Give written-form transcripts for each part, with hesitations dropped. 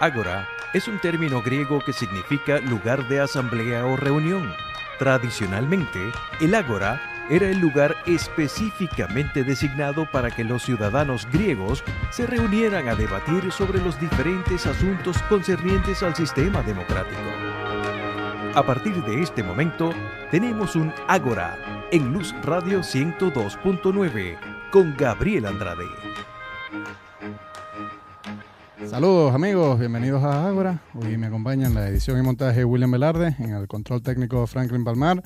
Ágora es un término griego que significa lugar de asamblea o reunión. Tradicionalmente, el ágora era el lugar específicamente designado para que los ciudadanos griegos se reunieran a debatir sobre los diferentes asuntos concernientes al sistema democrático. A partir de este momento, tenemos un Ágora en Luz Radio 102.9 con Gabriel Andrade. Saludos amigos, bienvenidos a Ágora. Hoy me acompaña en la edición y montaje William Velarde, en el control técnico Franklin Palmar.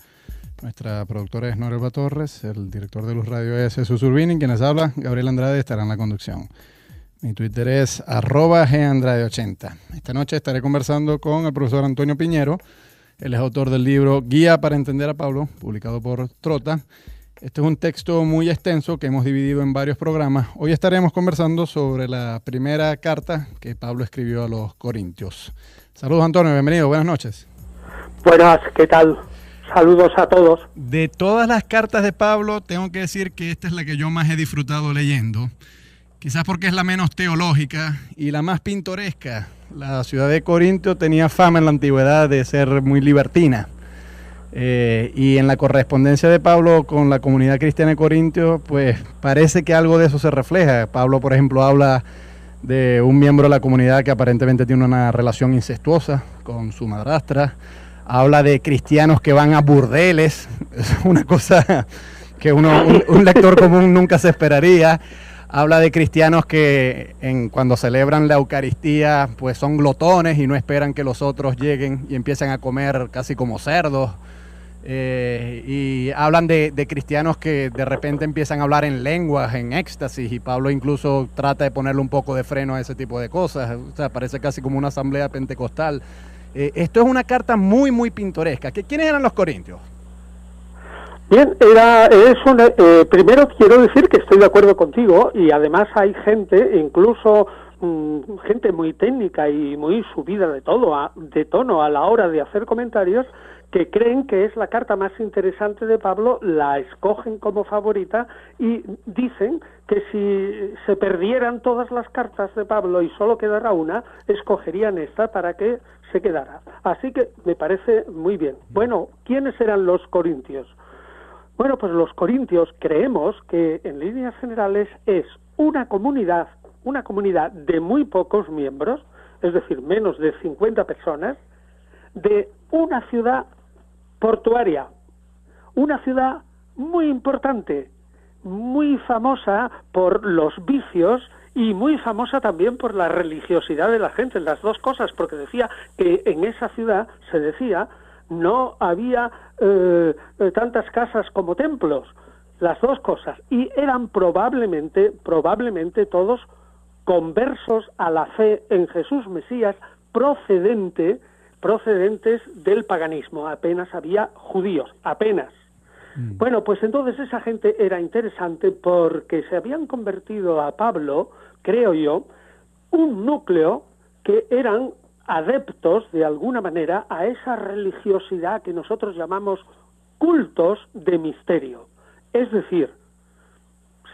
Nuestra productora es Norelba Torres, el director de Luz Radio es Jesús Urbini, quienes habla, Gabriel Andrade, estará en la conducción. Mi Twitter es @gandrade80. Esta noche estaré conversando con el profesor Antonio Piñero. Él es autor del libro Guía para entender a Pablo, publicado por Trota. Este es un texto muy extenso que hemos dividido en varios programas. Hoy estaremos conversando sobre la primera carta que Pablo escribió a los Corintios. Saludos Antonio, bienvenido, buenas noches. Buenas, ¿qué tal? Saludos a todos. De todas las cartas de Pablo, tengo que decir que esta es la que yo más he disfrutado leyendo. Quizás porque es la menos teológica y la más pintoresca. La ciudad de Corintio tenía fama en la antigüedad de ser muy libertina. Y en la correspondencia de Pablo con la comunidad cristiana de Corintio, pues parece que algo de eso se refleja. Pablo, por ejemplo, habla de un miembro de la comunidad que aparentemente tiene una relación incestuosa con su madrastra. Habla de cristianos que van a burdeles, es una cosa que un lector común nunca se esperaría. Habla de cristianos que cuando celebran la Eucaristía pues son glotones y no esperan que los otros lleguen y empiezan a comer casi como cerdos. Y hablan de cristianos que de repente empiezan a hablar en lenguas, en éxtasis, y Pablo incluso trata de ponerle un poco de freno a ese tipo de cosas. O sea, parece casi como una asamblea pentecostal. Esto es una carta muy, muy pintoresca. ¿Quiénes eran los corintios? Bien, primero quiero decir que estoy de acuerdo contigo, y además hay gente, incluso gente muy técnica y muy subida de tono a la hora de hacer comentarios, que creen que es la carta más interesante de Pablo, la escogen como favorita y dicen que si se perdieran todas las cartas de Pablo y solo quedara una, escogerían esta para que se quedara. Así que me parece muy bien. Bueno, ¿quiénes eran los corintios? Bueno, pues los corintios creemos que en líneas generales es una comunidad de muy pocos miembros, es decir, menos de 50 personas, de una ciudad portuaria, una ciudad muy importante, muy famosa por los vicios y muy famosa también por la religiosidad de la gente, las dos cosas, porque decía que en esa ciudad, se decía, no había tantas casas como templos, las dos cosas, y eran probablemente todos conversos a la fe en Jesús Mesías, procedentes del paganismo. Apenas había judíos, apenas. Bueno, pues entonces esa gente era interesante porque se habían convertido a Pablo, creo yo, un núcleo que eran adeptos de alguna manera a esa religiosidad que nosotros llamamos cultos de misterio. Es decir,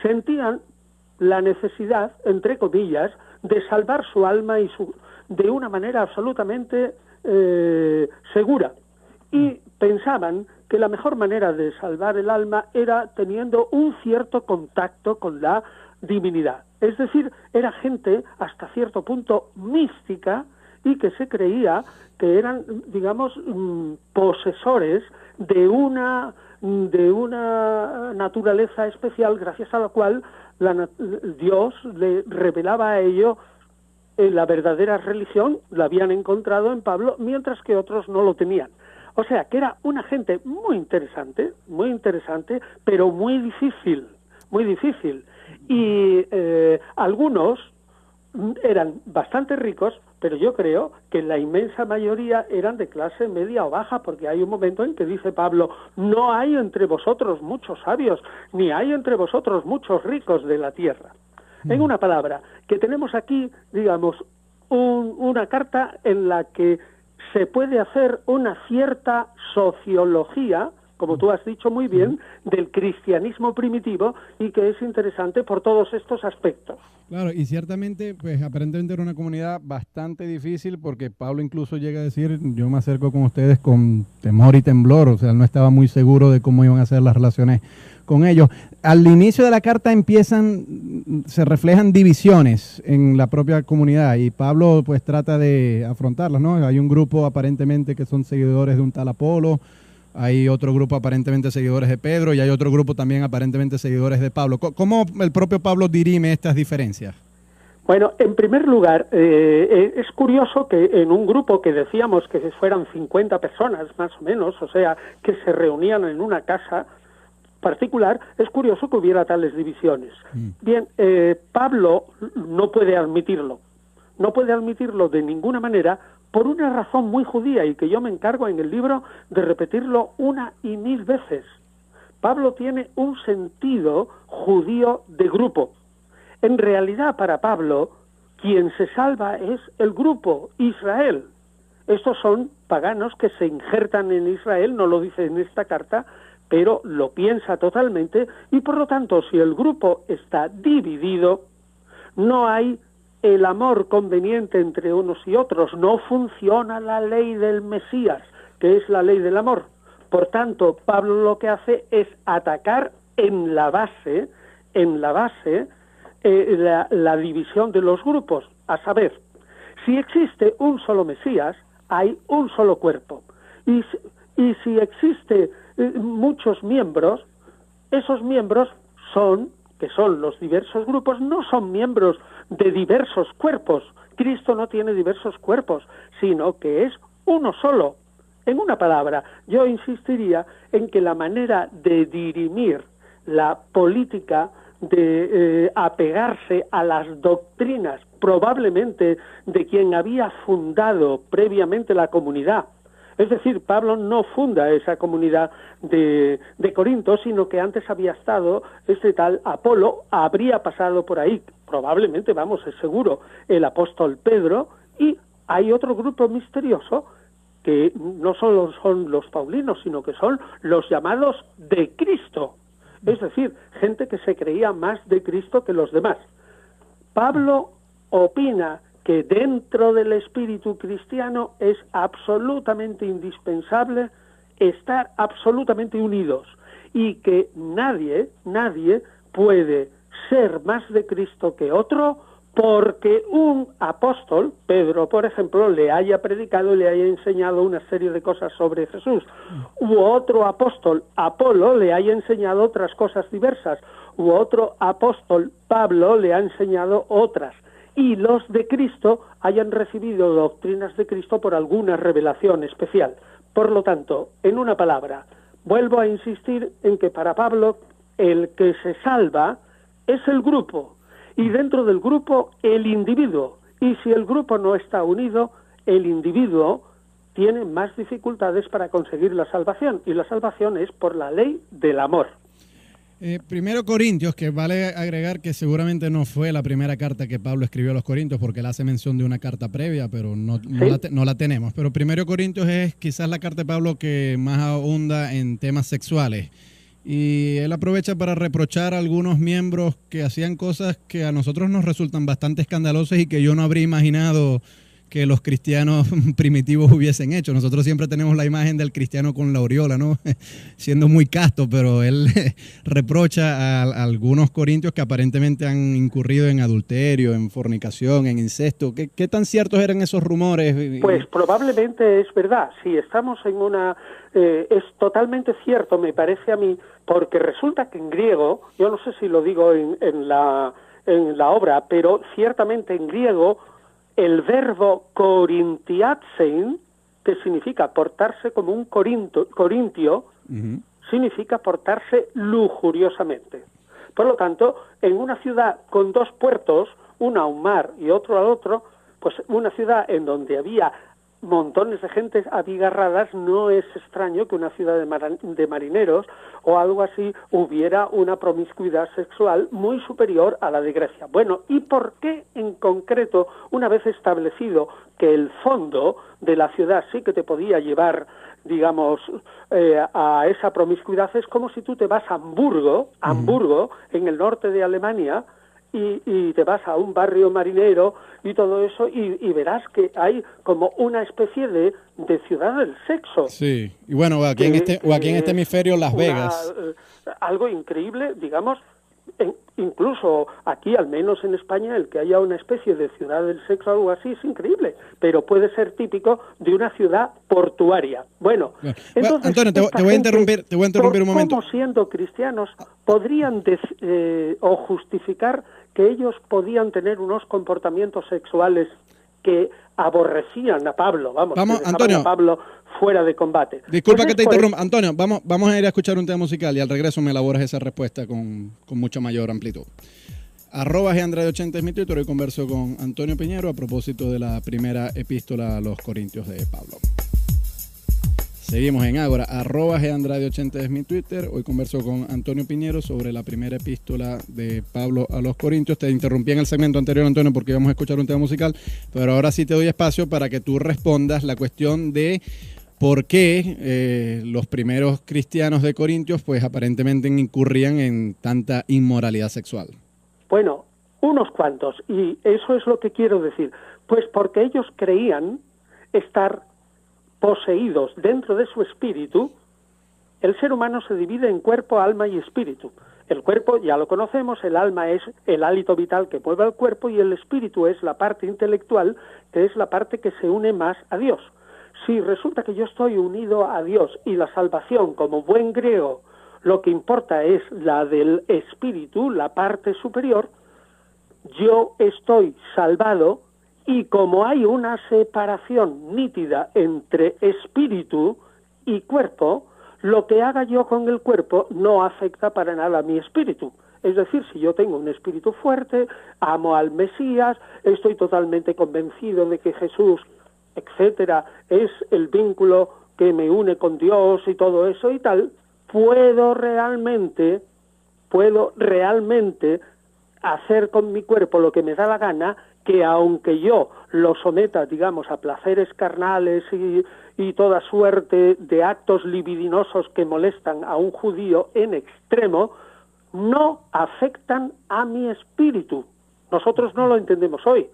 sentían la necesidad, entre comillas, de salvar su alma de una manera absolutamente segura, y pensaban que la mejor manera de salvar el alma era teniendo un cierto contacto con la divinidad. Es decir, era gente hasta cierto punto mística y que se creía que eran, digamos, posesores de una naturaleza especial, gracias a la cual Dios le revelaba a ellos la verdadera religión. La habían encontrado en Pablo, mientras que otros no lo tenían. O sea, que era una gente muy interesante, pero muy difícil. Y algunos eran bastante ricos, pero yo creo que la inmensa mayoría eran de clase media o baja, porque hay un momento en que dice Pablo: no hay entre vosotros muchos sabios, ni hay entre vosotros muchos ricos de la tierra. En una palabra, que tenemos aquí, digamos, una carta en la que se puede hacer una cierta sociología como tú has dicho muy bien, del cristianismo primitivo y que es interesante por todos estos aspectos. Claro, y ciertamente, pues aparentemente era una comunidad bastante difícil porque Pablo incluso llega a decir, yo me acerco con ustedes con temor y temblor, o sea, él no estaba muy seguro de cómo iban a ser las relaciones con ellos. Al inicio de la carta se reflejan divisiones en la propia comunidad y Pablo pues trata de afrontarlas, ¿no? Hay un grupo aparentemente que son seguidores de un tal Apolo, hay otro grupo aparentemente seguidores de Pedro y hay otro grupo también aparentemente seguidores de Pablo. ¿Cómo el propio Pablo dirime estas diferencias? Bueno, en primer lugar, es curioso que en un grupo que decíamos que fueran 50 personas más o menos, o sea, que se reunían en una casa particular, es curioso que hubiera tales divisiones. Bien, Pablo no puede admitirlo de ninguna manera, por una razón muy judía y que yo me encargo en el libro de repetirlo una y mil veces. Pablo tiene un sentido judío de grupo. En realidad, para Pablo, quien se salva es el grupo, Israel. Estos son paganos que se injertan en Israel, no lo dice en esta carta, pero lo piensa totalmente, y por lo tanto, si el grupo está dividido, no hay el amor conveniente entre unos y otros, no funciona la ley del Mesías, que es la ley del amor. Por tanto, Pablo lo que hace es atacar en la base la división de los grupos, a saber, si existe un solo Mesías, hay un solo cuerpo, y si existe muchos miembros, esos miembros que son los diversos grupos, no son miembros de diversos cuerpos. Cristo no tiene diversos cuerpos, sino que es uno solo. En una palabra, yo insistiría en que la manera de dirimir la política de apegarse a las doctrinas, probablemente de quien había fundado previamente la comunidad. Es decir, Pablo no funda esa comunidad de Corinto, sino que antes había estado este tal Apolo, habría pasado por ahí, probablemente, es seguro, el apóstol Pedro, y hay otro grupo misterioso que no solo son los paulinos, sino que son los llamados de Cristo. Es decir, gente que se creía más de Cristo que los demás. Pablo opina que dentro del espíritu cristiano es absolutamente indispensable estar absolutamente unidos y que nadie puede ser más de Cristo que otro porque un apóstol, Pedro, por ejemplo, le haya predicado y le haya enseñado una serie de cosas sobre Jesús, u otro apóstol, Apolo, le haya enseñado otras cosas diversas, u otro apóstol, Pablo, le ha enseñado otras, y los de Cristo hayan recibido doctrinas de Cristo por alguna revelación especial. Por lo tanto, en una palabra, vuelvo a insistir en que para Pablo el que se salva es el grupo, y dentro del grupo el individuo, y si el grupo no está unido, el individuo tiene más dificultades para conseguir la salvación, y la salvación es por la ley del amor. Primero Corintios, que vale agregar que seguramente no fue la primera carta que Pablo escribió a los Corintios, porque él hace mención de una carta previa, pero no la tenemos. Pero Primero Corintios es quizás la carta de Pablo que más ahonda en temas sexuales. Y él aprovecha para reprochar a algunos miembros que hacían cosas que a nosotros nos resultan bastante escandalosas y que yo no habría imaginado que los cristianos primitivos hubiesen hecho. Nosotros siempre tenemos la imagen del cristiano con la aureola, ¿no? Siendo muy casto, pero él reprocha a algunos corintios que aparentemente han incurrido en adulterio, en fornicación, en incesto. ¿Qué tan ciertos eran esos rumores? Pues probablemente es verdad. Si estamos en una... es totalmente cierto, me parece a mí, porque resulta que en griego, yo no sé si lo digo en la obra, pero ciertamente en griego el verbo korintiatsein, que significa portarse como un corintio, significa portarse lujuriosamente. Por lo tanto, en una ciudad con dos puertos, uno a un mar y otro al otro, pues una ciudad en donde había montones de gentes abigarradas, no es extraño que una ciudad de marineros o algo así hubiera una promiscuidad sexual muy superior a la de Grecia. Bueno, ¿y por qué en concreto, una vez establecido que el fondo de la ciudad sí que te podía llevar, digamos, a esa promiscuidad? Es como si tú te vas a Hamburgo, en el norte de Alemania, y te vas a un barrio marinero y todo eso, y verás que hay como una especie de ciudad del sexo. Sí, y bueno, o aquí en este hemisferio, Las Vegas. Algo increíble, digamos, incluso aquí, al menos en España, el que haya una especie de ciudad del sexo o algo así es increíble, pero puede ser típico de una ciudad portuaria. Bueno, entonces, Antonio, te voy a interrumpir un momento. ¿Cómo siendo cristianos podrían o justificar que ellos podían tener unos comportamientos sexuales que aborrecían a Pablo? Vamos, Antonio, a Pablo fuera de combate. Disculpa que te interrumpa. Antonio, vamos a ir a escuchar un tema musical y al regreso me elaboras esa respuesta con mucha mayor amplitud. @GAndrade80 es mi Twitter. Hoy converso con Antonio Piñero a propósito de la primera epístola a los Corintios de Pablo. Seguimos en Ágora, @GAndrade80 es mi Twitter. Hoy converso con Antonio Piñero sobre la primera epístola de Pablo a los Corintios. Te interrumpí en el segmento anterior, Antonio, porque íbamos a escuchar un tema musical, pero ahora sí te doy espacio para que tú respondas la cuestión de por qué los primeros cristianos de Corintios pues aparentemente incurrían en tanta inmoralidad sexual. Bueno, unos cuantos, y eso es lo que quiero decir. Pues porque ellos creían estar poseídos dentro de su espíritu. El ser humano se divide en cuerpo, alma y espíritu. El cuerpo ya lo conocemos, el alma es el hálito vital que mueve al cuerpo y el espíritu es la parte intelectual, que es la parte que se une más a Dios. Si resulta que yo estoy unido a Dios y la salvación, como buen griego, lo que importa es la del espíritu, la parte superior, yo estoy salvado. Y como hay una separación nítida entre espíritu y cuerpo, lo que haga yo con el cuerpo no afecta para nada a mi espíritu. Es decir, si yo tengo un espíritu fuerte, amo al Mesías, estoy totalmente convencido de que Jesús, etcétera, es el vínculo que me une con Dios y todo eso y tal, puedo realmente hacer con mi cuerpo lo que me da la gana, que aunque yo lo someta, digamos, a placeres carnales y toda suerte de actos libidinosos que molestan a un judío en extremo, no afectan a mi espíritu. Nosotros no lo entendemos hoy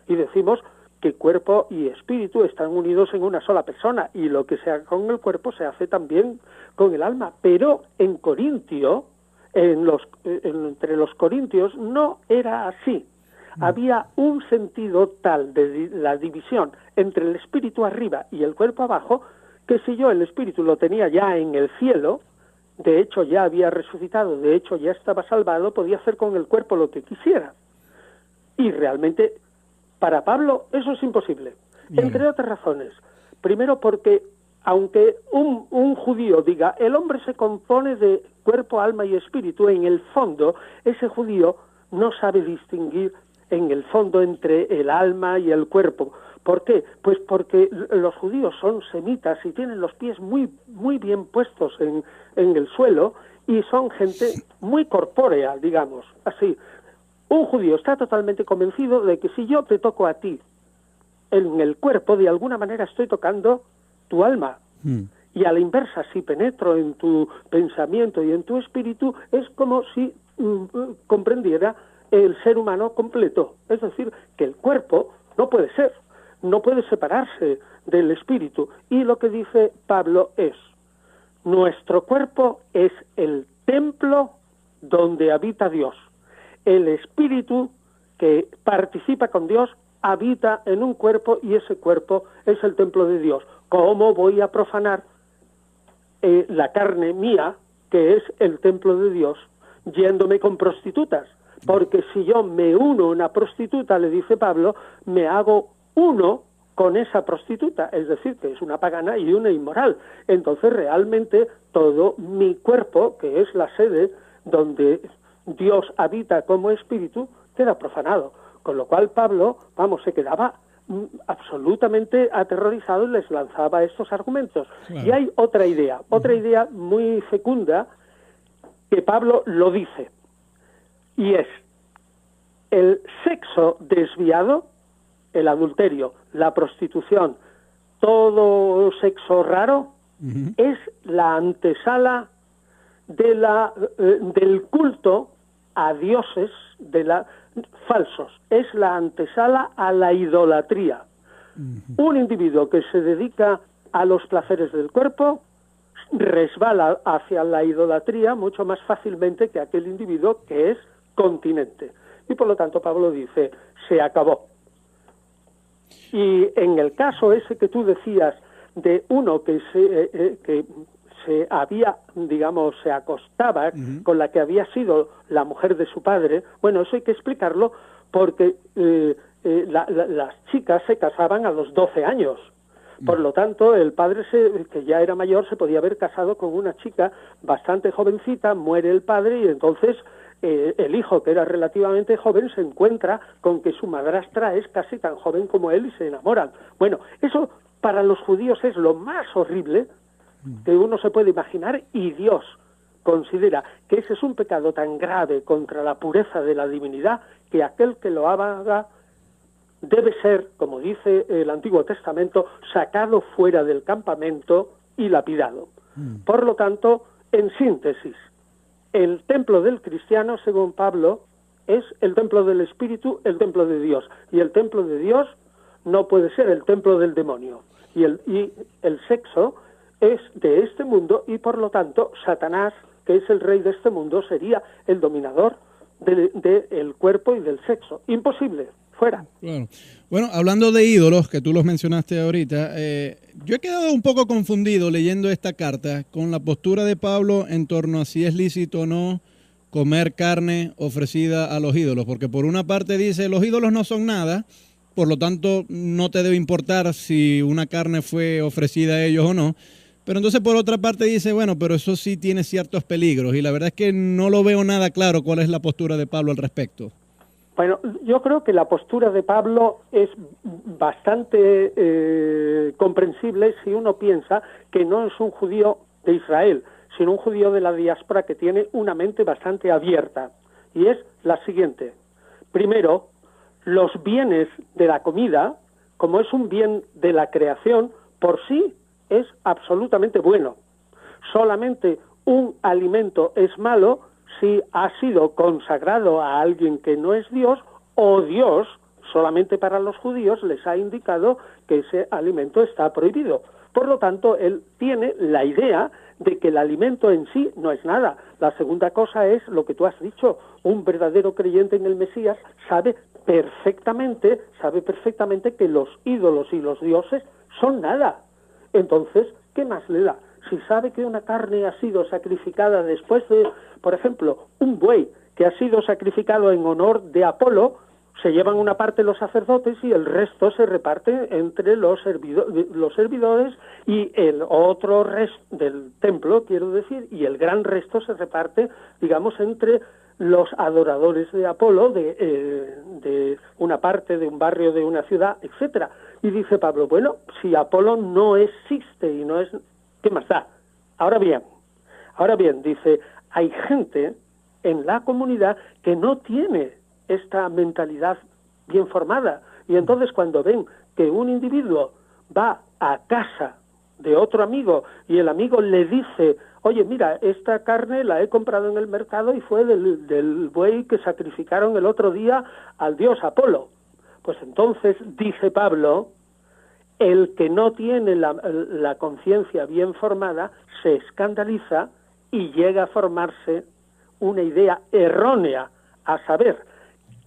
y decimos que cuerpo y espíritu están unidos en una sola persona y lo que se haga con el cuerpo se hace también con el alma. Pero en Corintio, entre los corintios, no era así. Había un sentido tal de la división entre el espíritu arriba y el cuerpo abajo, que si yo el espíritu lo tenía ya en el cielo, de hecho ya había resucitado, de hecho ya estaba salvado, podía hacer con el cuerpo lo que quisiera. Y realmente, para Pablo, eso es imposible. Bien. Entre otras razones. Primero porque, aunque un judío diga, el hombre se compone de cuerpo, alma y espíritu, en el fondo, ese judío no sabe distinguir en el fondo entre el alma y el cuerpo. ¿Por qué? Pues porque los judíos son semitas y tienen los pies muy bien puestos en el suelo y son gente muy corpórea, digamos, así. Un judío está totalmente convencido de que si yo te toco a ti en el cuerpo, de alguna manera estoy tocando tu alma. Y a la inversa, si penetro en tu pensamiento y en tu espíritu, es como si comprendiera el ser humano completo. Es decir, que el cuerpo no puede separarse del espíritu. Y lo que dice Pablo es, nuestro cuerpo es el templo donde habita Dios. El espíritu que participa con Dios habita en un cuerpo y ese cuerpo es el templo de Dios. ¿Cómo voy a profanar la carne mía, que es el templo de Dios, yéndome con prostitutas? Porque si yo me uno a una prostituta, le dice Pablo, me hago uno con esa prostituta, es decir, que es una pagana y una inmoral. Entonces realmente todo mi cuerpo, que es la sede donde Dios habita como espíritu, queda profanado. Con lo cual Pablo, se quedaba absolutamente aterrorizado y les lanzaba estos argumentos. Claro. Y hay otra idea muy fecunda que Pablo lo dice, y es el sexo desviado, el adulterio, la prostitución, todo sexo raro, es la antesala del culto a dioses falsos, es la antesala a la idolatría. Un individuo que se dedica a los placeres del cuerpo resbala hacia la idolatría mucho más fácilmente que aquel individuo que es continente. Y por lo tanto Pablo dice, se acabó. Y en el caso ese que tú decías de uno que se había, digamos, se acostaba con la que había sido la mujer de su padre, bueno, eso hay que explicarlo porque las chicas se casaban a los 12 años. Por lo tanto, el padre, que ya era mayor, se podía haber casado con una chica bastante jovencita, muere el padre y entonces el hijo, que era relativamente joven, se encuentra con que su madrastra es casi tan joven como él y se enamoran. Bueno, eso para los judíos es lo más horrible que uno se puede imaginar, y Dios considera que ese es un pecado tan grave contra la pureza de la divinidad que aquel que lo haga debe ser, como dice el Antiguo Testamento, sacado fuera del campamento y lapidado. Por lo tanto, en síntesis, el templo del cristiano, según Pablo, es el templo del Espíritu, el templo de Dios. Y el templo de Dios no puede ser el templo del demonio. Y el sexo es de este mundo y, por lo tanto, Satanás, que es el rey de este mundo, sería el dominador del cuerpo y del sexo. Imposible. Fuera. Claro. Bueno, hablando de ídolos, que tú los mencionaste ahorita, yo he quedado un poco confundido leyendo esta carta con la postura de Pablo en torno a si es lícito o no comer carne ofrecida a los ídolos, porque por una parte dice, los ídolos no son nada, por lo tanto no te debe importar si una carne fue ofrecida a ellos o no, pero entonces por otra parte dice, bueno, pero eso sí tiene ciertos peligros, y la verdad es que no lo veo nada claro cuál es la postura de Pablo al respecto. Bueno, yo creo que la postura de Pablo es bastante comprensible si uno piensa que no es un judío de Israel, sino un judío de la diáspora que tiene una mente bastante abierta. Y es la siguiente. Primero, los bienes de la comida, como es un bien de la creación, por sí es absolutamente bueno. Solamente un alimento es malo si ha sido consagrado a alguien que no es Dios, o Dios, solamente para los judíos, les ha indicado que ese alimento está prohibido. Por lo tanto, él tiene la idea de que el alimento en sí no es nada. La segunda cosa es lo que tú has dicho, un verdadero creyente en el Mesías sabe perfectamente que los ídolos y los dioses son nada. Entonces, ¿qué más le da? Si sabe que una carne ha sido sacrificada después de, por ejemplo, un buey que ha sido sacrificado en honor de Apolo, se llevan una parte los sacerdotes y el resto se reparte entre los servidores y el otro resto del templo, quiero decir, y el gran resto se reparte, digamos, entre los adoradores de Apolo, de una parte, de un barrio, de una ciudad, etcétera. Y dice Pablo, bueno, si Apolo no existe y no es... ¿Qué más da? Ahora bien, dice, hay gente en la comunidad que no tiene esta mentalidad bien formada. Y entonces cuando ven que un individuo va a casa de otro amigo y el amigo le dice, oye, mira, esta carne la he comprado en el mercado y fue del buey que sacrificaron el otro día al dios Apolo. Pues entonces, dice Pablo, el que no tiene la conciencia bien formada se escandaliza y llega a formarse una idea errónea, a saber,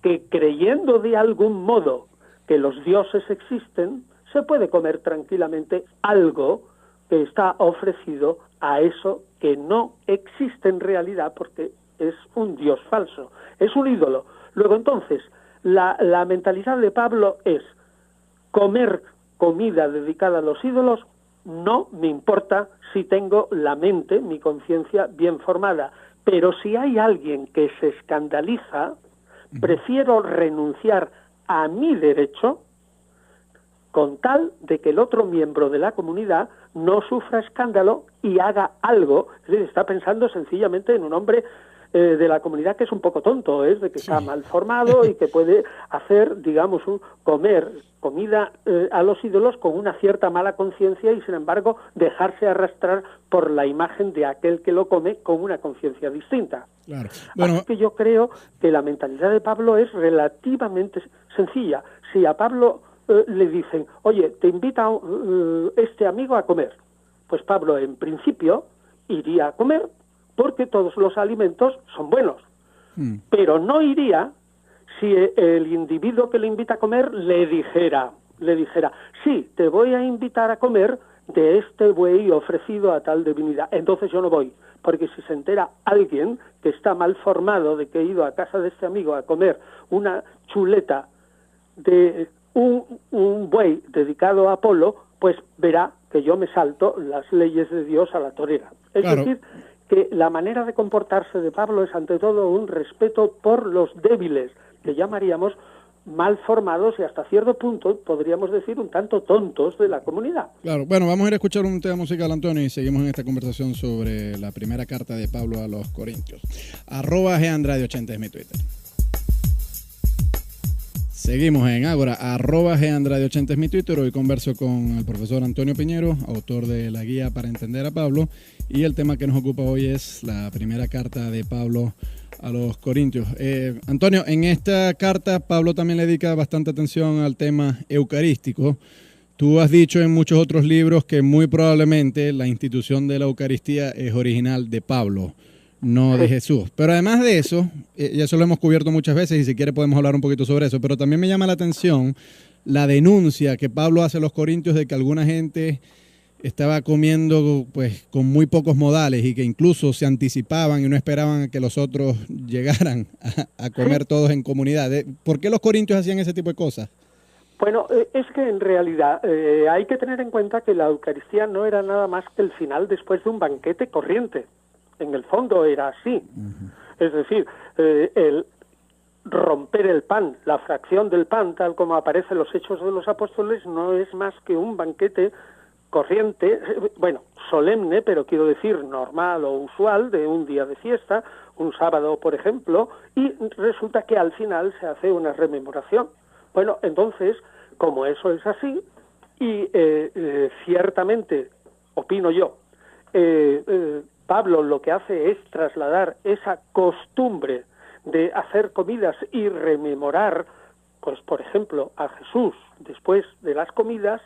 que creyendo de algún modo que los dioses existen, se puede comer tranquilamente algo que está ofrecido a eso que no existe en realidad porque es un dios falso, es un ídolo. Luego entonces, la mentalidad de Pablo es comer comida dedicada a los ídolos, no me importa si tengo la mente, mi conciencia bien formada, pero si hay alguien que se escandaliza, prefiero renunciar a mi derecho con tal de que el otro miembro de la comunidad no sufra escándalo y haga algo. Es decir, está pensando sencillamente en un hombre de la comunidad que es un poco tonto, de que está mal formado y que puede hacer, digamos, comer comida a los ídolos con una cierta mala conciencia y, sin embargo, dejarse arrastrar por la imagen de aquel que lo come con una conciencia distinta. Claro. Bueno, así que yo creo que la mentalidad de Pablo es relativamente sencilla. Si a Pablo le dicen, oye, te invita este amigo a comer, pues Pablo en principio iría a comer porque todos los alimentos son buenos, pero no iría si el individuo que le invita a comer le dijera, sí, te voy a invitar a comer de este buey ofrecido a tal divinidad, entonces yo no voy, porque si se entera alguien que está mal formado de que he ido a casa de este amigo a comer una chuleta de un buey dedicado a Apolo, pues verá que yo me salto las leyes de Dios a la torera. Es decir, que la manera de comportarse de Pablo es ante todo un respeto por los débiles, que llamaríamos mal formados y hasta cierto punto podríamos decir un tanto tontos de la comunidad. Claro, bueno, vamos a ir a escuchar un tema musical, Antonio, y seguimos en esta conversación sobre la primera carta de Pablo a los Corintios. @GAndrade80 es mi Twitter. Seguimos en Ágora, @GAndrade80 es mi Twitter. Hoy converso con el profesor Antonio Piñero, autor de la guía para entender a Pablo, y el tema que nos ocupa hoy es la primera carta de Pablo a los Corintios. Antonio, en esta carta Pablo también le dedica bastante atención al tema eucarístico. Tú has dicho en muchos otros libros que muy probablemente la institución de la Eucaristía es original de Pablo, no de Jesús. Pero además de eso, y eso lo hemos cubierto muchas veces y si quiere podemos hablar un poquito sobre eso, pero también me llama la atención la denuncia que Pablo hace a los corintios de que alguna gente estaba comiendo pues con muy pocos modales y que incluso se anticipaban y no esperaban a que los otros llegaran a comer todos en comunidad. ¿Por qué los corintios hacían ese tipo de cosas? Bueno, es que en realidad hay que tener en cuenta que la Eucaristía no era nada más que el final después de un banquete corriente. En el fondo era así. Es decir, el romper el pan, la fracción del pan, tal como aparece en los Hechos de los Apóstoles, no es más que un banquete corriente, bueno, solemne, pero quiero decir normal o usual, de un día de fiesta, un sábado, por ejemplo, y resulta que al final se hace una rememoración. Bueno, entonces, como eso es así, y ciertamente, opino yo, Pablo lo que hace es trasladar esa costumbre de hacer comidas y rememorar, pues por ejemplo, a Jesús después de las comidas.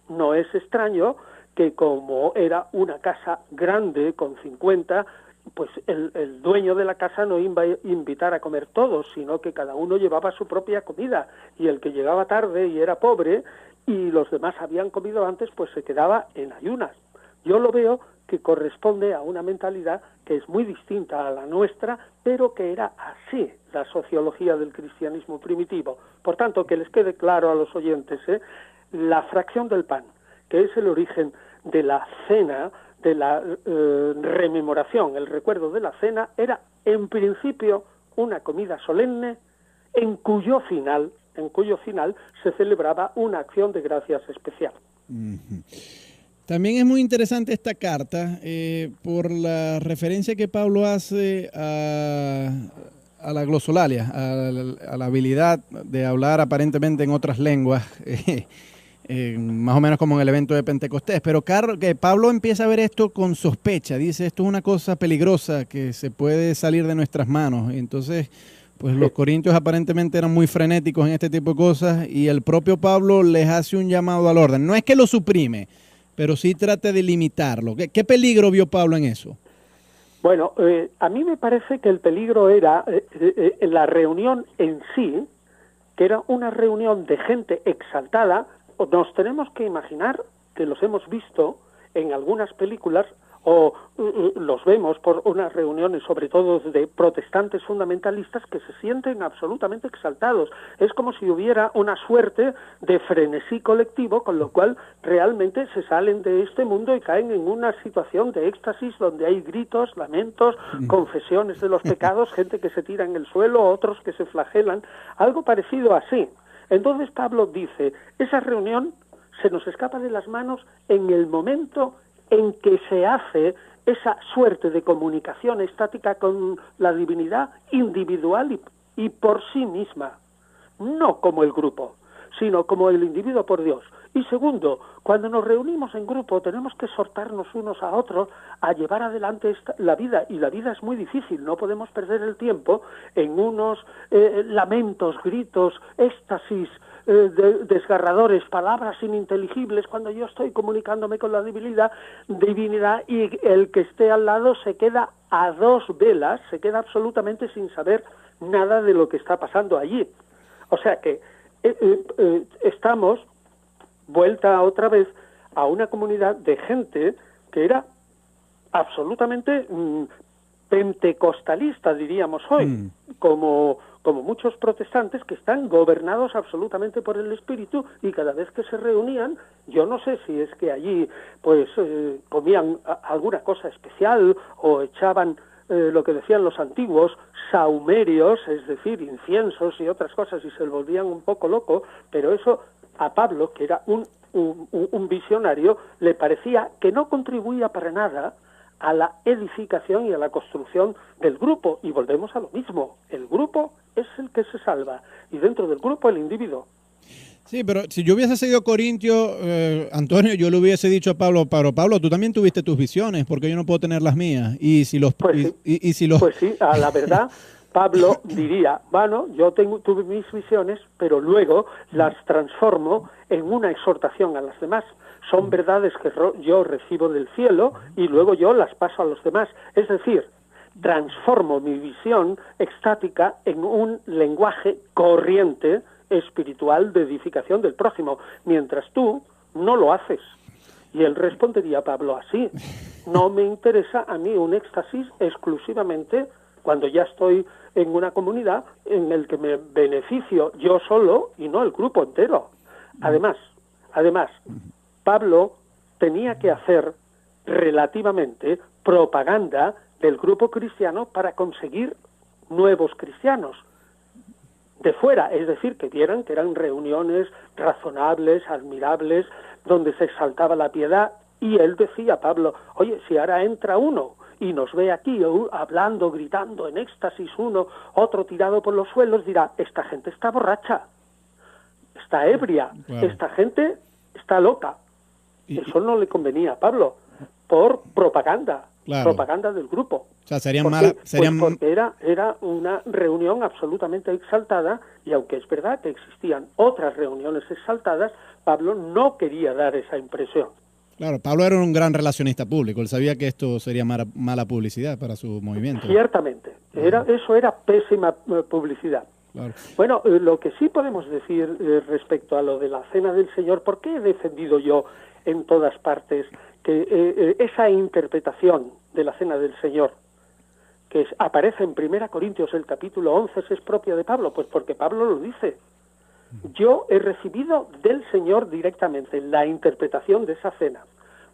No es extraño que como era una casa grande con 50, pues el dueño de la casa no iba a invitar a comer todos, sino que cada uno llevaba su propia comida y el que llegaba tarde y era pobre y los demás habían comido antes, pues se quedaba en ayunas. Yo lo veo que corresponde a una mentalidad que es muy distinta a la nuestra, pero que era así la sociología del cristianismo primitivo. Por tanto, que les quede claro a los oyentes, la fracción del pan, que es el origen de la cena, de la rememoración, el recuerdo de la cena, era en principio una comida solemne en cuyo final se celebraba una acción de gracias especial. También es muy interesante esta carta por la referencia que Pablo hace a la glosolalia, a la habilidad de hablar aparentemente en otras lenguas, más o menos como en el evento de Pentecostés. Pero que Pablo empieza a ver esto con sospecha, dice, esto es una cosa peligrosa que se puede salir de nuestras manos. Y entonces, pues los corintios aparentemente eran muy frenéticos en este tipo de cosas y el propio Pablo les hace un llamado al orden. No es que lo suprime, pero sí trata de limitarlo. ¿Qué peligro vio Pablo en eso? Bueno, a mí me parece que el peligro era la reunión en sí, que era una reunión de gente exaltada. Nos tenemos que imaginar que los hemos visto en algunas películas o los vemos por unas reuniones, sobre todo de protestantes fundamentalistas, que se sienten absolutamente exaltados. Es como si hubiera una suerte de frenesí colectivo, con lo cual realmente se salen de este mundo y caen en una situación de éxtasis donde hay gritos, lamentos, confesiones de los pecados, gente que se tira en el suelo, otros que se flagelan, algo parecido así. Entonces Pablo dice, esa reunión se nos escapa de las manos en el momento en que se hace esa suerte de comunicación estática con la divinidad individual y por sí misma, no como el grupo, sino como el individuo por Dios. Y segundo, cuando nos reunimos en grupo tenemos que exhortarnos unos a otros a llevar adelante la vida, y la vida es muy difícil, no podemos perder el tiempo en unos lamentos, gritos, éxtasis, desgarradores, palabras ininteligibles cuando yo estoy comunicándome con la divinidad y el que esté al lado se queda a dos velas, se queda absolutamente sin saber nada de lo que está pasando allí. O sea que estamos vuelta otra vez a una comunidad de gente que era absolutamente pentecostalista, diríamos hoy, como muchos protestantes que están gobernados absolutamente por el Espíritu, y cada vez que se reunían, yo no sé si es que allí pues comían alguna cosa especial o echaban lo que decían los antiguos, saumerios, es decir, inciensos y otras cosas, y se volvían un poco locos, pero eso a Pablo, que era un visionario, le parecía que no contribuía para nada a la edificación y a la construcción del grupo, y volvemos a lo mismo, el grupo es el que se salva, y dentro del grupo el individuo. Sí, pero si yo hubiese seguido Corintio, Antonio, yo le hubiese dicho a Pablo, Pablo, tú también tuviste tus visiones, porque yo no puedo tener las mías. Y si los, pues sí, a la verdad, Pablo diría, bueno, yo tuve mis visiones, pero luego las transformo en una exhortación a las demás. Son verdades que yo recibo del cielo y luego yo las paso a los demás. Es decir, transformo mi visión extática en un lenguaje corriente espiritual de edificación del prójimo, mientras tú no lo haces. Y él respondería a Pablo así: no me interesa a mí un éxtasis exclusivamente cuando ya estoy en una comunidad en el que me beneficio yo solo y no el grupo entero. Además, Pablo tenía que hacer relativamente propaganda del grupo cristiano para conseguir nuevos cristianos de fuera, es decir, que vieran que eran reuniones razonables, admirables, donde se exaltaba la piedad, y él decía a Pablo, oye, si ahora entra uno y nos ve aquí hablando, gritando en éxtasis, otro tirado por los suelos, dirá, esta gente está borracha, está ebria, claro, esta gente está loca. Eso no le convenía a Pablo, por propaganda, claro, propaganda del grupo. O sea, porque era una reunión absolutamente exaltada, y aunque es verdad que existían otras reuniones exaltadas, Pablo no quería dar esa impresión. Claro, Pablo era un gran relacionista público, él sabía que esto sería mala publicidad para su movimiento. Ciertamente, eso era pésima publicidad. Claro. Bueno, lo que sí podemos decir respecto a lo de la Cena del Señor, ¿por qué he defendido yo en todas partes que esa interpretación de la Cena del Señor, que aparece en 1 Corintios el capítulo 11, es propia de Pablo? Pues porque Pablo lo dice. Yo he recibido del Señor directamente la interpretación de esa cena.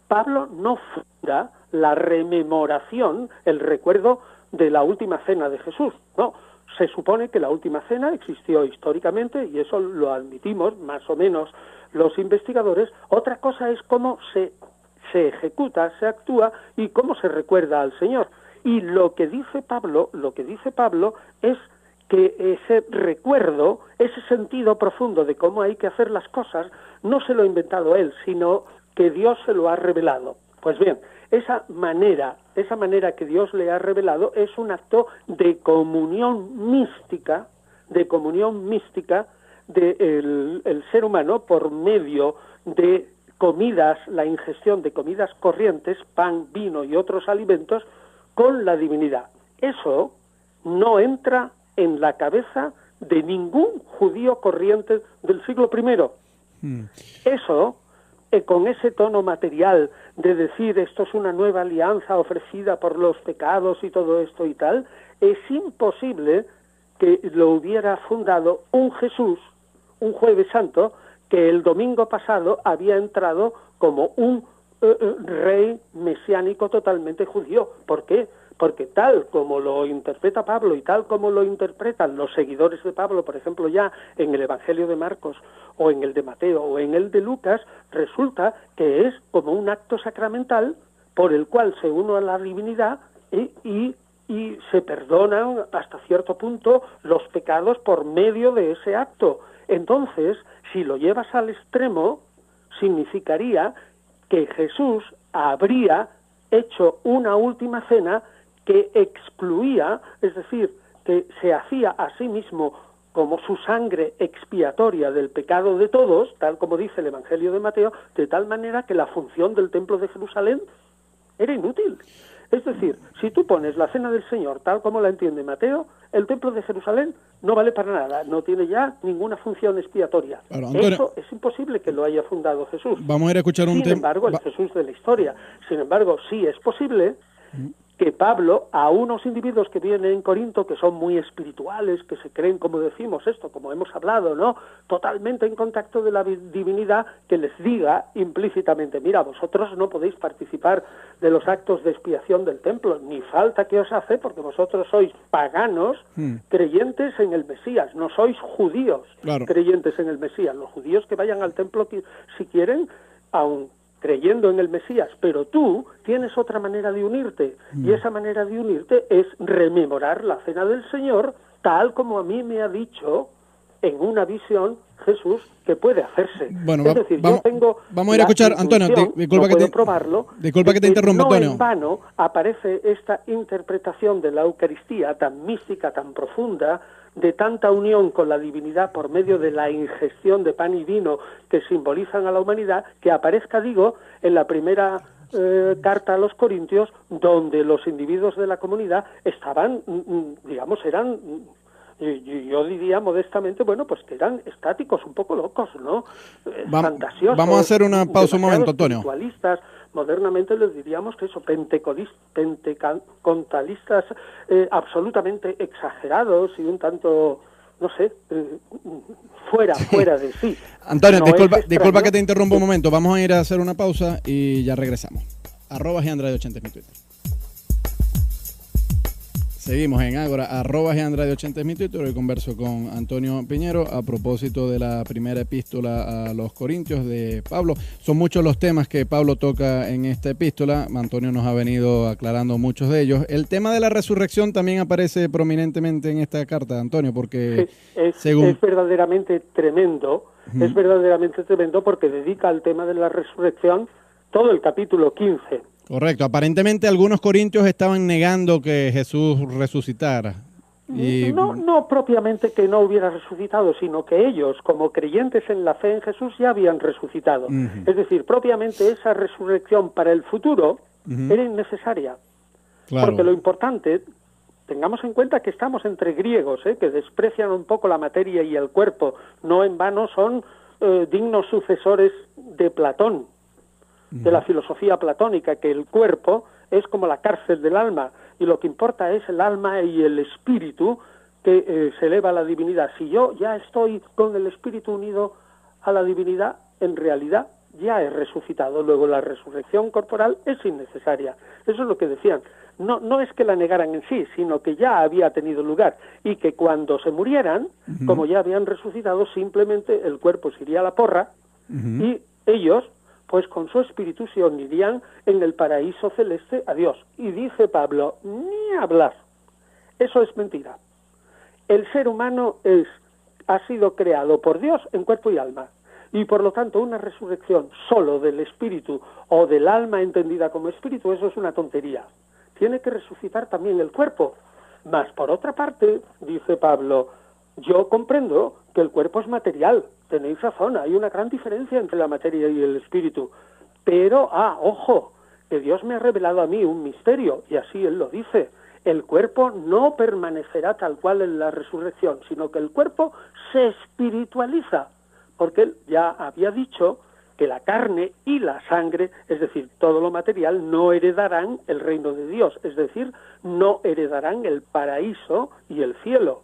Pablo no funda la rememoración, el recuerdo de la última cena de Jesús. No, se supone que la última cena existió históricamente, y eso lo admitimos más o menos los investigadores. Otra cosa es cómo se ejecuta, se actúa y cómo se recuerda al Señor. Y lo que dice Pablo es que ese recuerdo, ese sentido profundo de cómo hay que hacer las cosas, no se lo ha inventado él, sino que Dios se lo ha revelado. Pues bien, esa manera que Dios le ha revelado es un acto de comunión mística del ser humano por medio de comidas, la ingestión de comidas corrientes, pan, vino y otros alimentos, con la divinidad. Eso no entra en la cabeza de ningún judío corriente del siglo I. Eso, con ese tono material de decir esto es una nueva alianza ofrecida por los pecados y todo esto y tal, es imposible que lo hubiera fundado un Jesús, un Jueves Santo, que el domingo pasado había entrado como un rey mesiánico totalmente judío. ¿Por qué? porque tal como lo interpreta Pablo y tal como lo interpretan los seguidores de Pablo, por ejemplo, ya en el Evangelio de Marcos o en el de Mateo o en el de Lucas, resulta que es como un acto sacramental por el cual se une a la divinidad y se perdonan hasta cierto punto los pecados por medio de ese acto. Entonces, si lo llevas al extremo, significaría que Jesús habría hecho una última cena que excluía, es decir, que se hacía a sí mismo como su sangre expiatoria del pecado de todos, tal como dice el Evangelio de Mateo, de tal manera que la función del Templo de Jerusalén era inútil. Es decir, si tú pones la Cena del Señor tal como la entiende Mateo, el Templo de Jerusalén no vale para nada, no tiene ya ninguna función expiatoria. Claro, Antonio, eso es imposible que lo haya fundado Jesús. Vamos a ir a escuchar un tema. Sin embargo, el Jesús de la historia. Sin embargo, sí es posible que Pablo, a unos individuos que vienen en Corinto, que son muy espirituales, que se creen, como decimos esto, como hemos hablado, ¿no?, totalmente en contacto de la divinidad, que les diga implícitamente, mira, vosotros no podéis participar de los actos de expiación del templo, ni falta que os hace, porque vosotros sois paganos creyentes en el Mesías, no sois judíos creyentes en el Mesías. Los judíos que vayan al templo si quieren, aun creyendo en el Mesías, pero tú tienes otra manera de unirte, y esa manera de unirte es rememorar la Cena del Señor, tal como a mí me ha dicho en una visión Jesús que puede hacerse. Bueno, es decir, yo tengo vamos a ir a escuchar, Antonio, disculpa, no probarlo, disculpa que te interrumpa, no Antonio. En vano aparece esta interpretación de la Eucaristía tan mística, tan profunda, de tanta unión con la divinidad por medio de la ingestión de pan y vino que simbolizan a la humanidad, que aparezca, digo, en la primera carta a los Corintios, donde los individuos de la comunidad estaban, digamos, eran, yo diría modestamente, bueno, pues que eran estáticos, un poco locos, ¿no? Fantasiosos. Vamos a hacer una pausa un momento, Antonio. Modernamente les diríamos que eso, pentecostalistas absolutamente exagerados y un tanto, no sé, fuera de sí. Antonio, disculpa que te interrumpa un momento. Vamos a ir a hacer una pausa y ya regresamos. @Gandradio80 es mi Twitter. Seguimos en Ágora, @Gandradio80 es mi Twitter. Hoy converso con Antonio Piñero a propósito de la primera epístola a los Corintios de Pablo. Son muchos los temas que Pablo toca en esta epístola. Antonio nos ha venido aclarando muchos de ellos. El tema de la resurrección también aparece prominentemente en esta carta, Antonio, porque sí, es verdaderamente tremendo. Es verdaderamente tremendo porque dedica al tema de la resurrección todo el capítulo 15. Correcto. Aparentemente algunos corintios estaban negando que Jesús resucitara. Y... No propiamente que no hubiera resucitado, sino que ellos, como creyentes en la fe en Jesús, ya habían resucitado. Es decir, propiamente esa resurrección para el futuro era innecesaria. Claro. Porque lo importante, tengamos en cuenta que estamos entre griegos, que desprecian un poco la materia y el cuerpo. No en vano son dignos sucesores de Platón, de la filosofía platónica, que el cuerpo es como la cárcel del alma, y lo que importa es el alma y el espíritu que se eleva a la divinidad. Si yo ya estoy con el espíritu unido a la divinidad, en realidad ya he resucitado. Luego la resurrección corporal es innecesaria. Eso es lo que decían. No es que la negaran en sí, sino que ya había tenido lugar, y que cuando se murieran, como ya habían resucitado, simplemente el cuerpo se iría a la porra, y ellos, pues con su espíritu se unirían en el paraíso celeste a Dios. Y dice Pablo, ni hablar. Eso es mentira. El ser humano ha sido creado por Dios en cuerpo y alma. Y por lo tanto una resurrección solo del espíritu o del alma entendida como espíritu, eso es una tontería. Tiene que resucitar también el cuerpo. Mas por otra parte, dice Pablo, yo comprendo que el cuerpo es material. Tenéis razón, hay una gran diferencia entre la materia y el espíritu. Pero, ojo, que Dios me ha revelado a mí un misterio, y así Él lo dice. El cuerpo no permanecerá tal cual en la resurrección, sino que el cuerpo se espiritualiza, porque Él ya había dicho que la carne y la sangre, es decir, todo lo material, no heredarán el reino de Dios, es decir, no heredarán el paraíso y el cielo.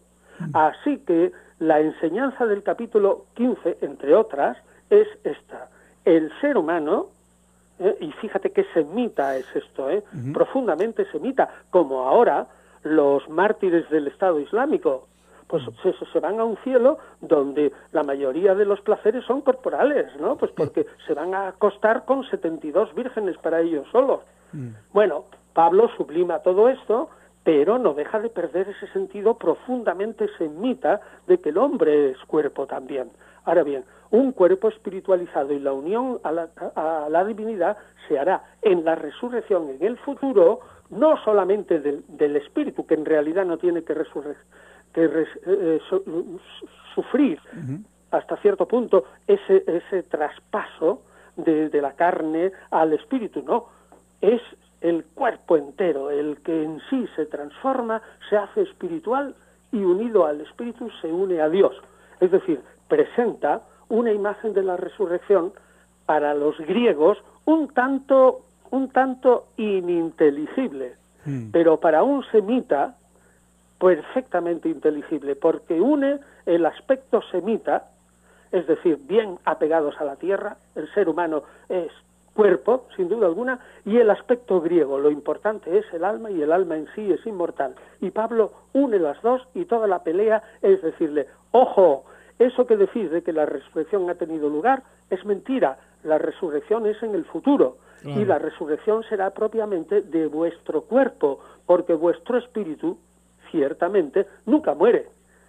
Así que la enseñanza del capítulo 15, entre otras, es esta. El ser humano Y fíjate qué semita es esto, profundamente semita, como ahora los mártires del Estado Islámico, pues se van a un cielo donde la mayoría de los placeres son corporales, ¿no? Pues porque se van a acostar con 72 vírgenes para ellos solos. Bueno, Pablo sublima todo esto, pero no deja de perder ese sentido profundamente semita de que el hombre es cuerpo también. Ahora bien, un cuerpo espiritualizado y la unión a la divinidad se hará en la resurrección en el futuro, no solamente del espíritu, que en realidad no tiene que sufrir hasta cierto punto ese traspaso de la carne al espíritu, no, es el cuerpo entero el que en sí se transforma, se hace espiritual y unido al espíritu se une a Dios. Es decir, presenta una imagen de la resurrección para los griegos un tanto ininteligible, pero para un semita perfectamente inteligible, porque une el aspecto semita, es decir, bien apegados a la tierra, el ser humano es cuerpo, sin duda alguna, y el aspecto griego, lo importante es el alma, y el alma en sí es inmortal. Y Pablo une las dos, y toda la pelea es decirle, ojo, eso que decís de que la resurrección ha tenido lugar es mentira, la resurrección es en el futuro, y la resurrección será propiamente de vuestro cuerpo, porque vuestro espíritu, ciertamente, nunca muere.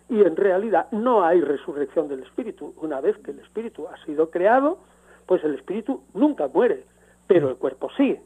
Y en realidad no hay resurrección del espíritu. Una vez que el espíritu ha sido creado, pues el espíritu nunca muere, pero el cuerpo sí.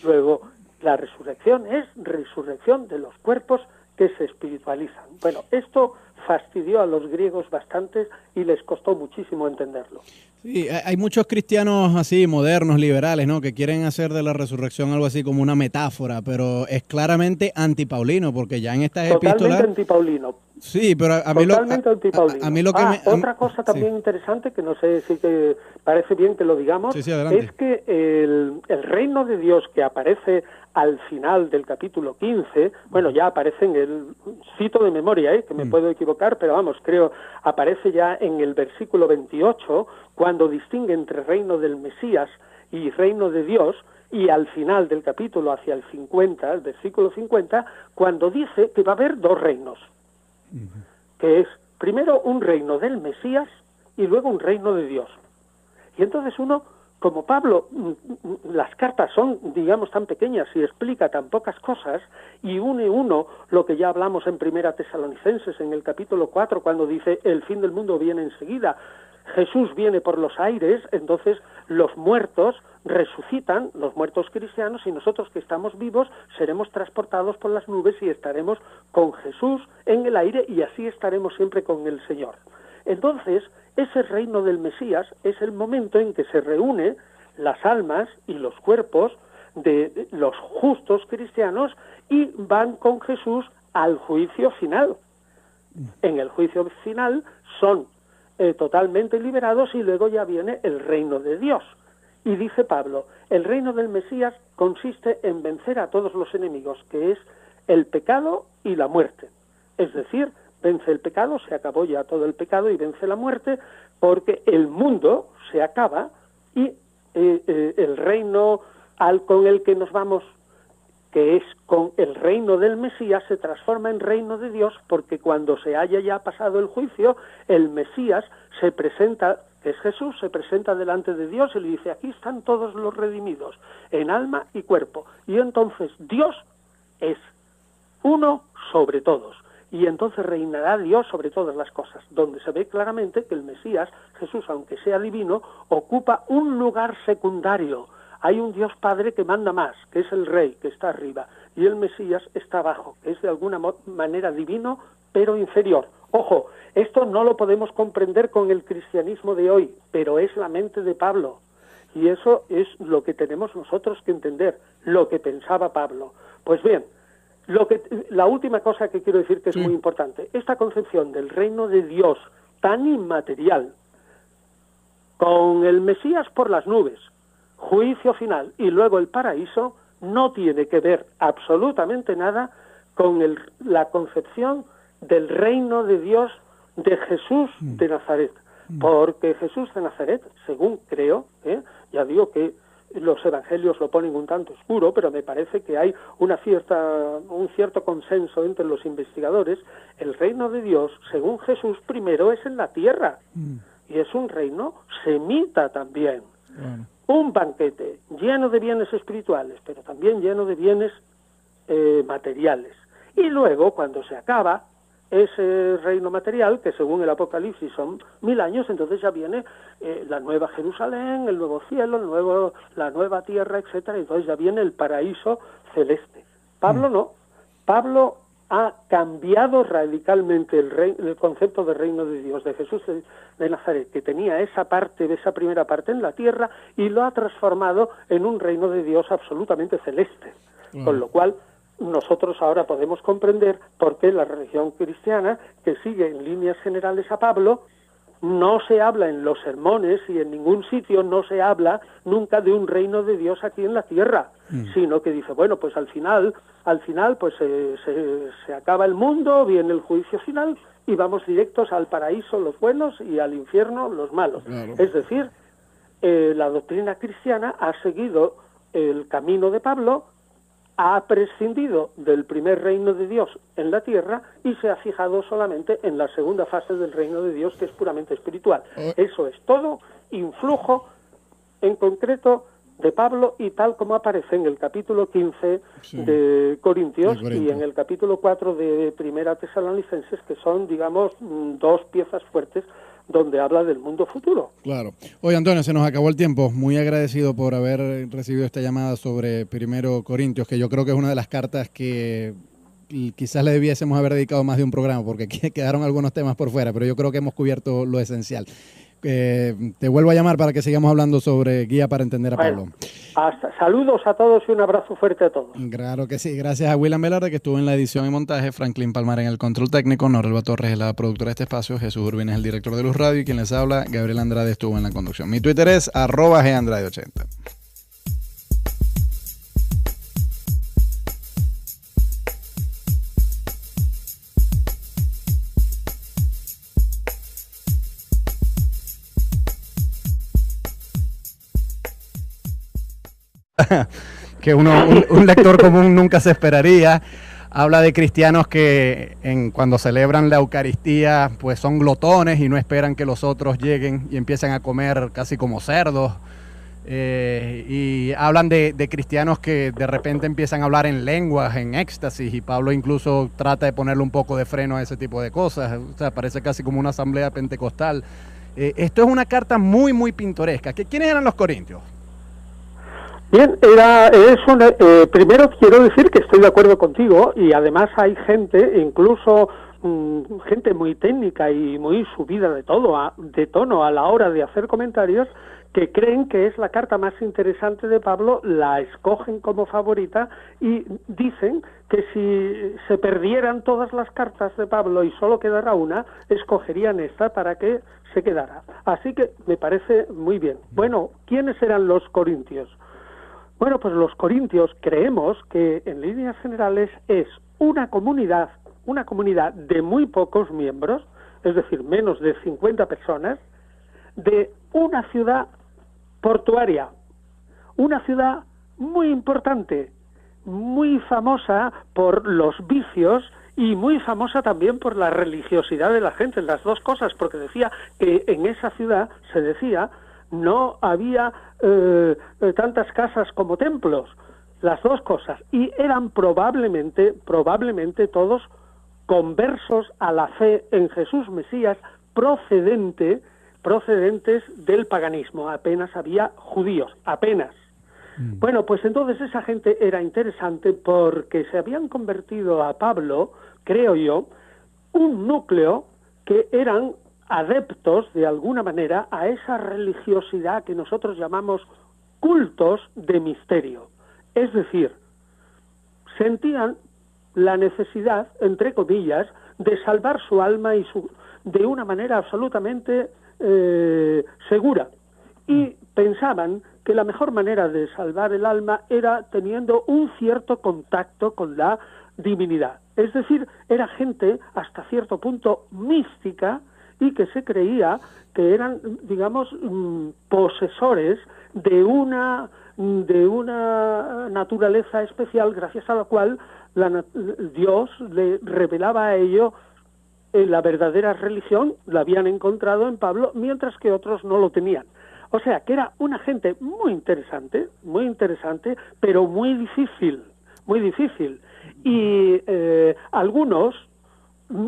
Luego, la resurrección es resurrección de los cuerpos que se espiritualizan. Bueno, esto fastidió a los griegos bastante y les costó muchísimo entenderlo. Sí, hay muchos cristianos así, modernos, liberales, ¿no?, que quieren hacer de la resurrección algo así como una metáfora, pero es claramente antipaulino, porque ya en estas epístolas... Totalmente antipaulino. Sí, pero a mí lo que otra cosa también interesante, que no sé si te parece bien que lo digamos, es que el reino de Dios que aparece al final del capítulo 15, bueno, ya aparece en el, cito de memoria, que me puedo equivocar, pero vamos, creo, aparece ya en el versículo 28, cuando distingue entre reino del Mesías y reino de Dios, y al final del capítulo, hacia el 50, el versículo 50, cuando dice que va a haber dos reinos, que es primero un reino del Mesías y luego un reino de Dios. Y entonces uno, como Pablo, las cartas son, digamos, tan pequeñas y explica tan pocas cosas, y une uno lo que ya hablamos en Primera Tesalonicenses, en el capítulo 4, cuando dice, el fin del mundo viene enseguida, Jesús viene por los aires, entonces los muertos resucitan, los muertos cristianos, y nosotros que estamos vivos seremos transportados por las nubes y estaremos con Jesús en el aire, y así estaremos siempre con el Señor. Entonces, ese reino del Mesías es el momento en que se reúnen las almas y los cuerpos de los justos cristianos y van con Jesús al juicio final. En el juicio final son totalmente liberados y luego ya viene el reino de Dios. Y dice Pablo, el reino del Mesías consiste en vencer a todos los enemigos, que es el pecado y la muerte. Es decir, vence el pecado, se acabó ya todo el pecado, y vence la muerte, porque el mundo se acaba y el reino con el que nos vamos, que es con el reino del Mesías, se transforma en reino de Dios, porque cuando se haya ya pasado el juicio, el Mesías se presenta, que es Jesús, se presenta delante de Dios y le dice, aquí están todos los redimidos, en alma y cuerpo. Y entonces Dios es uno sobre todos. Y entonces reinará Dios sobre todas las cosas, donde se ve claramente que el Mesías, Jesús, aunque sea divino, ocupa un lugar secundario. Hay un Dios Padre que manda más, que es el Rey, que está arriba, y el Mesías está abajo, que es de alguna manera divino, pero inferior. Ojo, esto no lo podemos comprender con el cristianismo de hoy, pero es la mente de Pablo, y eso es lo que tenemos nosotros que entender, lo que pensaba Pablo. Pues bien, la última cosa que quiero decir que es muy importante, esta concepción del reino de Dios tan inmaterial, con el Mesías por las nubes, juicio final y luego el paraíso, no tiene que ver absolutamente nada con la concepción del reino de Dios de Jesús de Nazaret, porque Jesús de Nazaret, según creo, ya digo que los evangelios lo ponen un tanto oscuro, pero me parece que hay un cierto consenso entre los investigadores. El reino de Dios, según Jesús, primero es en la tierra, y es un reino semita también. Bueno. Un banquete lleno de bienes espirituales, pero también lleno de bienes materiales. Y luego, cuando se acaba ese reino material, que según el Apocalipsis son 1000 años, entonces ya viene la nueva Jerusalén, el nuevo cielo, la nueva tierra, etcétera. Entonces ya viene el paraíso celeste. Pablo no. Pablo ha cambiado radicalmente el concepto de reino de Dios, de Jesús de Nazaret, que tenía esa primera parte en la tierra, y lo ha transformado en un reino de Dios absolutamente celeste. Con lo cual, nosotros ahora podemos comprender por qué la religión cristiana, que sigue en líneas generales a Pablo, no se habla en los sermones y en ningún sitio no se habla nunca de un reino de Dios aquí en la tierra, sino que dice, bueno, pues al final pues se acaba el mundo, viene el juicio final y vamos directos al paraíso los buenos y al infierno los malos. Claro. Es decir, la doctrina cristiana ha seguido el camino de Pablo, ha prescindido del primer reino de Dios en la tierra y se ha fijado solamente en la segunda fase del reino de Dios, que es puramente espiritual. Eso es todo, influjo en concreto de Pablo, y tal como aparece en el capítulo 15 de Corintios y en el capítulo 4 de Primera Tesalonicenses, que son, digamos, dos piezas fuertes donde habla del mundo futuro. Claro. Oye, Antonio, se nos acabó el tiempo. Muy agradecido por haber recibido esta llamada sobre Primero Corintios, que yo creo que es una de las cartas que quizás le debiésemos haber dedicado más de un programa, porque quedaron algunos temas por fuera, pero yo creo que hemos cubierto lo esencial. Te vuelvo a llamar para que sigamos hablando sobre Guía para Entender a Pablo. Saludos a todos y un abrazo fuerte a todos. Claro que sí. Gracias a William Velarde, que estuvo en la edición y montaje, Franklin Palmar en el control técnico, Norelba Torres es la productora de este espacio, Jesús Urbina es el director de Luz Radio, y quien les habla, Gabriel Andrade, estuvo en la conducción. Mi Twitter es @gandrade80. Que un lector común nunca se esperaría. Habla de cristianos que cuando celebran la Eucaristía pues son glotones y no esperan que los otros lleguen y empiezan a comer casi como cerdos. Y hablan de cristianos que de repente empiezan a hablar en lenguas, en éxtasis, y Pablo incluso trata de ponerle un poco de freno a ese tipo de cosas. O sea, parece casi como una asamblea pentecostal. Esto es una carta muy, muy pintoresca. ¿Quiénes eran los corintios? Bien, primero quiero decir que estoy de acuerdo contigo, y además hay gente, incluso gente muy técnica y muy subida de tono a la hora de hacer comentarios, que creen que es la carta más interesante de Pablo, la escogen como favorita y dicen que si se perdieran todas las cartas de Pablo y solo quedara una, escogerían esta para que se quedara. Así que me parece muy bien. Bueno, ¿quiénes eran los corintios? Bueno, pues los corintios creemos que en líneas generales es una comunidad de muy pocos miembros, es decir, menos de 50 personas, de una ciudad portuaria, una ciudad muy importante, muy famosa por los vicios y muy famosa también por la religiosidad de la gente, las dos cosas, porque decía que en esa ciudad, se decía, no había tantas casas como templos, las dos cosas, y eran probablemente todos conversos a la fe en Jesús Mesías, procedentes del paganismo. Apenas había judíos, apenas. Bueno, pues entonces esa gente era interesante porque se habían convertido a Pablo, creo yo, un núcleo que eran adeptos de alguna manera a esa religiosidad que nosotros llamamos cultos de misterio. Es decir, sentían la necesidad, entre comillas, de salvar su alma de una manera absolutamente segura. Y pensaban que la mejor manera de salvar el alma era teniendo un cierto contacto con la divinidad. Es decir, era gente hasta cierto punto mística y que se creía que eran, digamos, posesores de una de una naturaleza especial gracias a la cual Dios le revelaba a ellos la verdadera religión, la habían encontrado en Pablo, mientras que otros no lo tenían. O sea, que era una gente muy interesante, pero muy difícil. Y algunos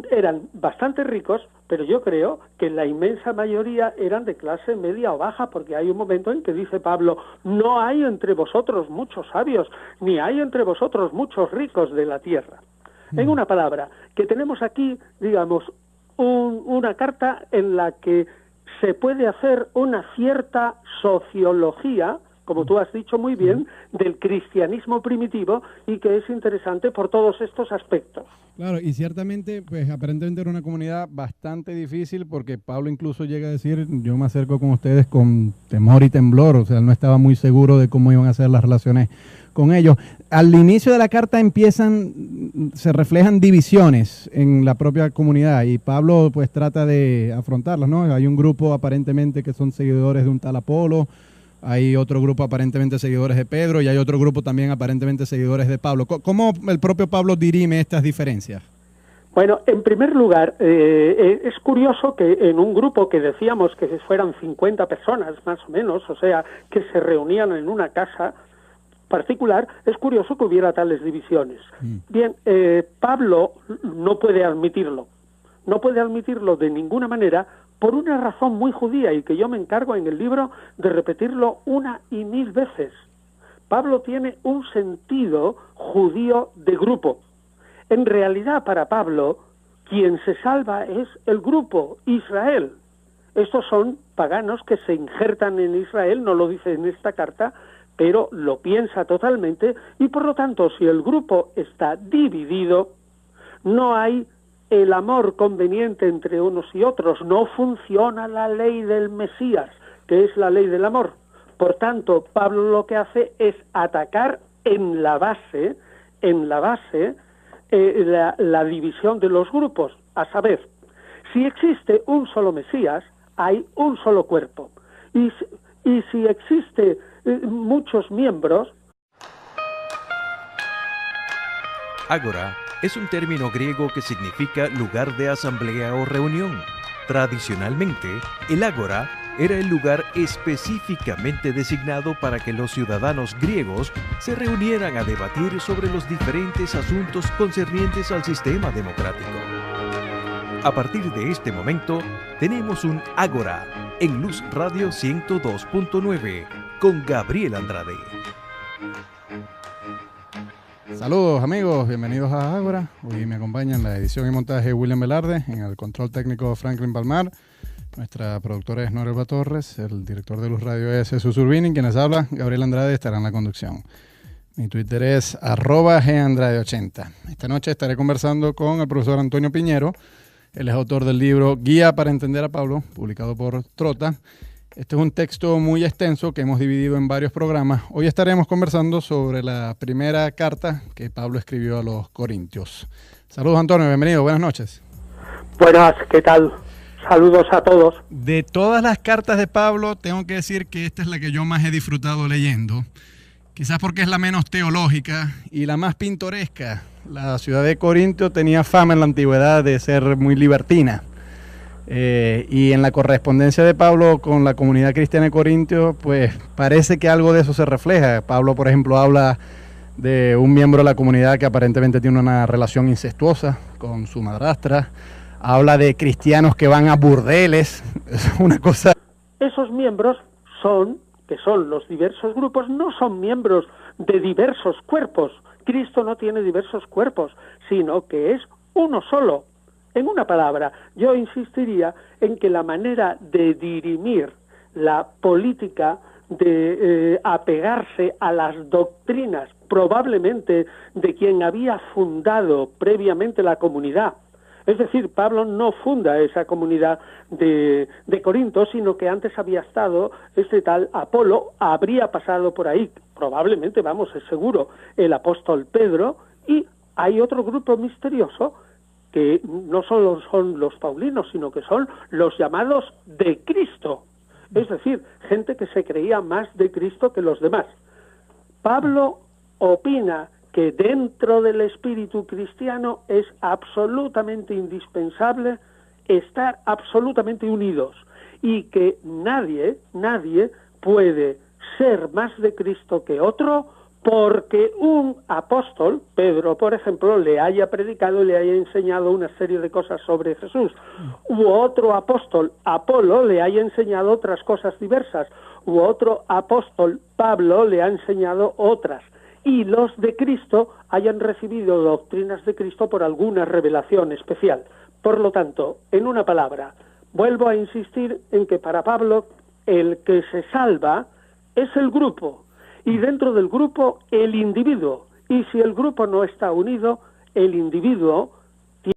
eran bastante ricos, pero yo creo que la inmensa mayoría eran de clase media o baja, porque hay un momento en que dice Pablo, no hay entre vosotros muchos sabios, ni hay entre vosotros muchos ricos de la tierra. En una palabra, que tenemos aquí, digamos, una carta en la que se puede hacer una cierta sociología, como tú has dicho muy bien, del cristianismo primitivo, y que es interesante por todos estos aspectos. Claro, y ciertamente, pues aparentemente era una comunidad bastante difícil, porque Pablo incluso llega a decir, yo me acerco con ustedes con temor y temblor, o sea, él no estaba muy seguro de cómo iban a ser las relaciones con ellos. Al inicio de la carta se reflejan divisiones en la propia comunidad, y Pablo pues trata de afrontarlas, ¿no? Hay un grupo aparentemente que son seguidores de un tal Apolo, hay otro grupo aparentemente seguidores de Pedro y hay otro grupo también aparentemente seguidores de Pablo. ¿Cómo el propio Pablo dirime estas diferencias? Bueno, en primer lugar, es curioso que en un grupo que decíamos que fueran 50 personas más o menos, o sea, que se reunían en una casa particular, es curioso que hubiera tales divisiones. Bien, Pablo no puede admitirlo de ninguna manera, por una razón muy judía, y que yo me encargo en el libro de repetirlo 1 y 1000 veces. Pablo tiene un sentido judío de grupo. En realidad, para Pablo, quien se salva es el grupo, Israel. Estos son paganos que se injertan en Israel, no lo dice en esta carta, pero lo piensa totalmente, y por lo tanto, si el grupo está dividido, no hay el amor conveniente entre unos y otros, no funciona la ley del Mesías, que es la ley del amor. Por tanto, Pablo lo que hace es atacar en la base la división de los grupos, a saber, si existe un solo Mesías, hay un solo cuerpo, y si existe muchos miembros. Ágora es un término griego que significa lugar de asamblea o reunión. Tradicionalmente, el ágora era el lugar específicamente designado para que los ciudadanos griegos se reunieran a debatir sobre los diferentes asuntos concernientes al sistema democrático. A partir de este momento, tenemos un ágora en Luz Radio 102.9 con Gabriel Andrade. Saludos amigos, bienvenidos a Ágora. Hoy me acompaña en la edición y montaje William Velarde, en el control técnico Franklin Palmar, nuestra productora es Norelba Torres, el director de Luz Radio es Jesús Urbini, quienes habla, Gabriel Andrade, estará en la conducción. Mi Twitter es @gandrade80. Esta noche estaré conversando con el profesor Antonio Piñero. Él es autor del libro Guía para entender a Pablo, publicado por Trota. Este es un texto muy extenso que hemos dividido en varios programas. Hoy estaremos conversando sobre la primera carta que Pablo escribió a los Corintios. Saludos Antonio, bienvenido, buenas noches. Buenas, ¿qué tal? Saludos a todos. De todas las cartas de Pablo, tengo que decir que esta es la que yo más he disfrutado leyendo. Quizás porque es la menos teológica y la más pintoresca. La ciudad de Corintio tenía fama en la antigüedad de ser muy libertina. Y en la correspondencia de Pablo con la comunidad cristiana de Corintio, pues parece que algo de eso se refleja. Pablo, por ejemplo, habla de un miembro de la comunidad que aparentemente tiene una relación incestuosa con su madrastra. Habla de cristianos que van a burdeles. Es una cosa. Esos miembros que son los diversos grupos, no son miembros de diversos cuerpos. Cristo no tiene diversos cuerpos, sino que es uno solo. En una palabra, yo insistiría en que la manera de dirimir la política de apegarse a las doctrinas, probablemente de quien había fundado previamente la comunidad, es decir, Pablo no funda esa comunidad de Corinto, sino que antes había estado este tal Apolo, habría pasado por ahí, probablemente, vamos, es seguro, el apóstol Pedro, y hay otro grupo misterioso que no solo son los paulinos, sino que son los llamados de Cristo, es decir, gente que se creía más de Cristo que los demás. Pablo opina que dentro del espíritu cristiano es absolutamente indispensable estar absolutamente unidos y que nadie puede ser más de Cristo que otro porque un apóstol, Pedro por ejemplo, le haya predicado y le haya enseñado una serie de cosas sobre Jesús, u otro apóstol, Apolo, le haya enseñado otras cosas diversas, u otro apóstol, Pablo, le ha enseñado otras, y los de Cristo hayan recibido doctrinas de Cristo por alguna revelación especial. Por lo tanto, en una palabra, vuelvo a insistir en que para Pablo el que se salva es el grupo, y dentro del grupo el individuo, y si el grupo no está unido, el individuo